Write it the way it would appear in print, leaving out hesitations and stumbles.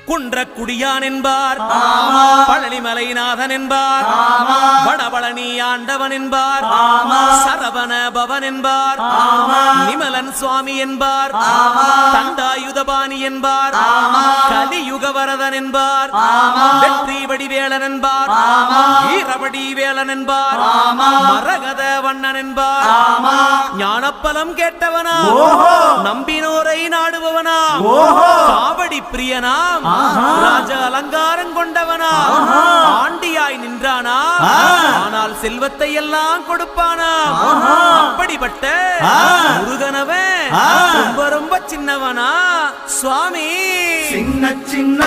குன்றக்குடியான் என்பார், பழனிமலைநாதன் என்பார், வடபழனி ஆண்டவன் என்பார், சரவண பவன் என்பார், நிமலன் சுவாமி என்பார், தண்டாயுதபாணி என்பார், கலியுகவரதன் என்பார், வெற்றி வடிவேலன் என்பார், வீரவடி வேலன் என்பார், மரகத வண்ணன் என்பார், ஞானப்பலம் கேட்டவனா, நம்பினோரை நாடுபவனா, காவடி பிரியனாம், ராஜ அலங்காரம் கொண்டவனா, ஆண்டியாய் நின்றானா, ஆனால் செல்வத்தை எல்லாம் கொடுப்பானா. அப்படிப்பட்ட முருகனவன் ரொம்ப ரொம்ப சின்னவனா சுவாமி. சின்ன சின்ன